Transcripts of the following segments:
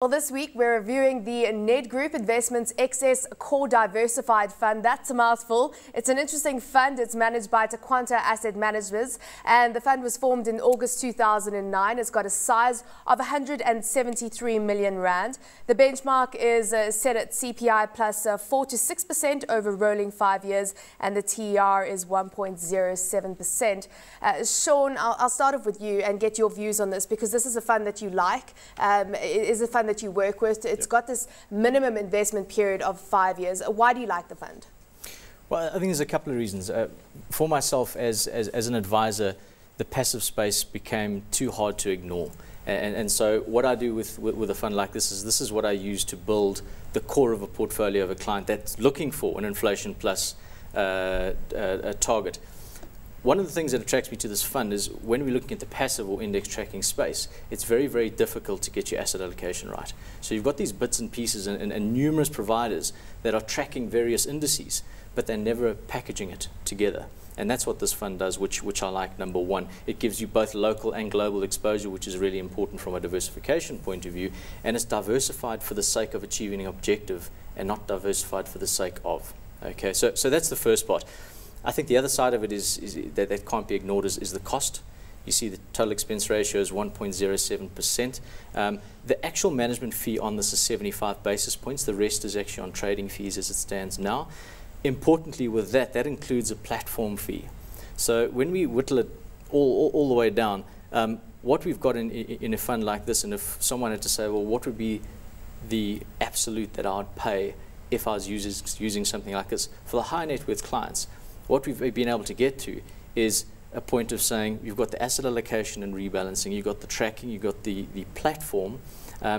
Well, this week we're reviewing the Ned Group Investments Excess Core Diversified Fund. That's a mouthful. It's an interesting fund. It's managed by Taquanta Asset Managers, and the fund was formed in August 2009. It's got a size of 173 million rand. The benchmark is set at CPI plus 4 to 6% over rolling 5 years, and the TER is 1.07%. Sean, I'll start off with you and get your views on this, because this is a fund that you like. It is a fund that you work with. It's got this minimum investment period of 5 years. Why do you like the fund? Well, I think there's a couple of reasons. For myself, as an advisor, the passive space became too hard to ignore. And so what I do with a fund like this is what I use to build the core of a portfolio of a client that's looking for an inflation plus target. One of the things that attracts me to this fund is when we're looking at the passive or index tracking space, it's very, very difficult to get your asset allocation right. So you've got these bits and pieces and numerous providers that are tracking various indices, but they're never packaging it together. And that's what this fund does, which I like, number one. It gives you both local and global exposure, which is really important from a diversification point of view, and it's diversified for the sake of achieving an objective and not diversified for the sake of. Okay, so that's the first part. I think the other side of it is that can't be ignored is the cost. You see the total expense ratio is 1.07%. The actual management fee on this is 75 basis points. The rest is actually on trading fees as it stands now. Importantly with that includes a platform fee. So when we whittle it all the way down, what we've got in a fund like this, and if someone had to say, well, what would be the absolute that I'd pay if I was using something like this? For the high net worth clients, what we've been able to get to is a point of saying you've got the asset allocation and rebalancing, you've got the tracking, you've got the platform,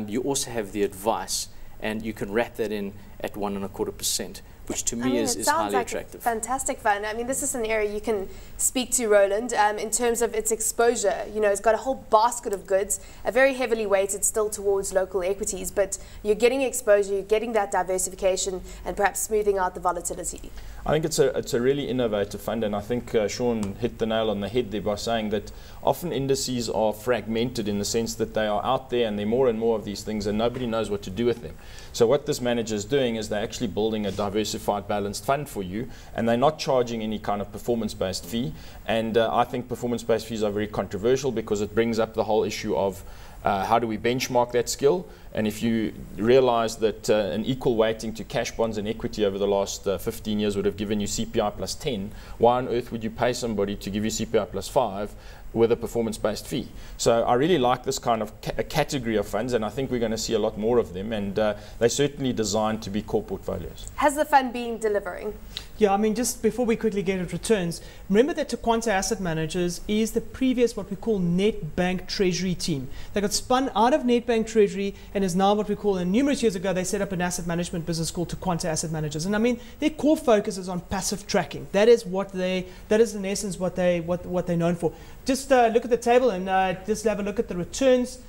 you also have the advice, and you can wrap that in at 1.25%, which to me is highly attractive. It sounds like a fantastic fund. I mean, this is an area you can speak to, Roland, in terms of its exposure. You know, it's got a whole basket of goods, very heavily weighted still towards local equities, but you're getting exposure, you're getting that diversification, and perhaps smoothing out the volatility. I think it's a really innovative fund, and I think Sean hit the nail on the head there by saying that often indices are fragmented in the sense that they are out there and there are more and more of these things and nobody knows what to do with them. So what this manager is doing is they're actually building a diversified balanced fund for you, and they're not charging any kind of performance-based fee. And I think performance-based fees are very controversial because it brings up the whole issue of how do we benchmark that skill? And if you realize that an equal weighting to cash bonds and equity over the last 15 years would have given you CPI plus 10, why on earth would you pay somebody to give you CPI plus 5 with a performance-based fee? So I really like this kind of category of funds, and I think we're going to see a lot more of them, and they're certainly designed to be core portfolios. Has the fund been delivering? Yeah, I mean, just before we quickly get at returns, remember that Taquanta Asset Managers is the previous what we call Nedbank Treasury team. They got spun out of Nedbank Treasury and is now what we call, and numerous years ago they set up an asset management business called Taquanta Asset Managers. And I mean, their core focus is on passive tracking. That is in essence what they're known for. Just look at the table and just have a look at the returns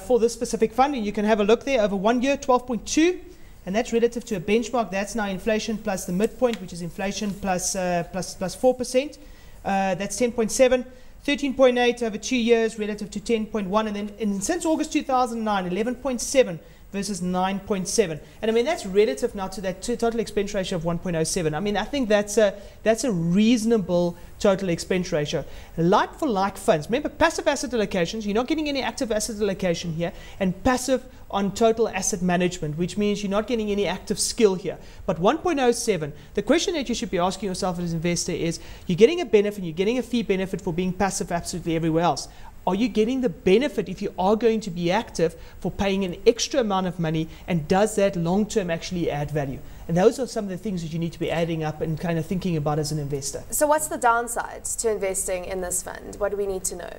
for this specific fund, and you can have a look there over 1 year, 12.2. And that's relative to a benchmark. That's now inflation plus the midpoint, which is inflation plus 4%. That's 10.7. 13.8 over 2 years relative to 10.1. And then since August 2009, 11.7 versus 9.7. And I mean, that's relative now to that total expense ratio of 1.07. I mean, I think that's a reasonable total expense ratio. Like for like funds, remember passive asset allocations, you're not getting any active asset allocation here, and passive on total asset management, which means you're not getting any active skill here. But 1.07, the question that you should be asking yourself as an investor is, you're getting a benefit, you're getting a fee benefit for being passive absolutely everywhere else. Are you getting the benefit if you are going to be active for paying an extra amount of money, and does that long term actually add value? And those are some of the things that you need to be adding up and kind of thinking about as an investor. So what's the downsides to investing in this fund? What do we need to know?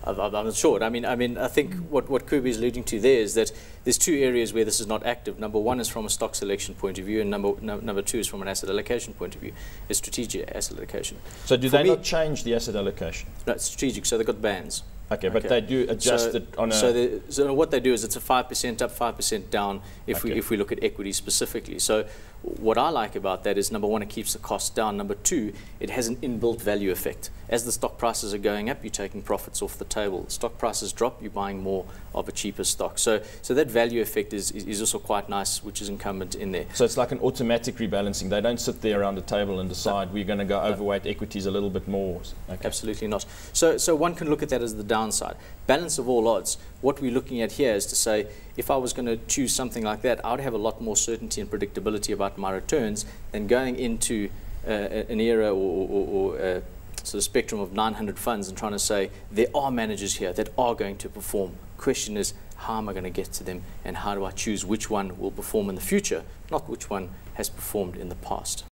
I'm not sure. I mean, I think what Kubi is alluding to there is that there's two areas where this is not active. Number one is from a stock selection point of view, and number two is from an asset allocation point of view, is strategic asset allocation. So do they not change the asset allocation? No, it's strategic, so they've got bands. Okay, but they do adjust it on a... So what they do is it's a 5% up, 5% down if we look at equity specifically. So what I like about that is, number one, it keeps the cost down. Number two, it has an inbuilt value effect. As the stock prices are going up, you're taking profits off the table. Stock prices drop, you're buying more of a cheaper stock. So that value effect is also quite nice, which is incumbent in there. So it's like an automatic rebalancing. They don't sit there around the table and decide we're going to go overweight equities a little bit more. Okay. Absolutely not. So one can look at that as the downside. Balance of all odds. What we're looking at here is to say, if I was going to choose something like that, I would have a lot more certainty and predictability about my returns than going into an era or sort of spectrum of 900 funds and trying to say there are managers here that are going to perform. Question is, how am I going to get to them, and how do I choose which one will perform in the future, not which one has performed in the past?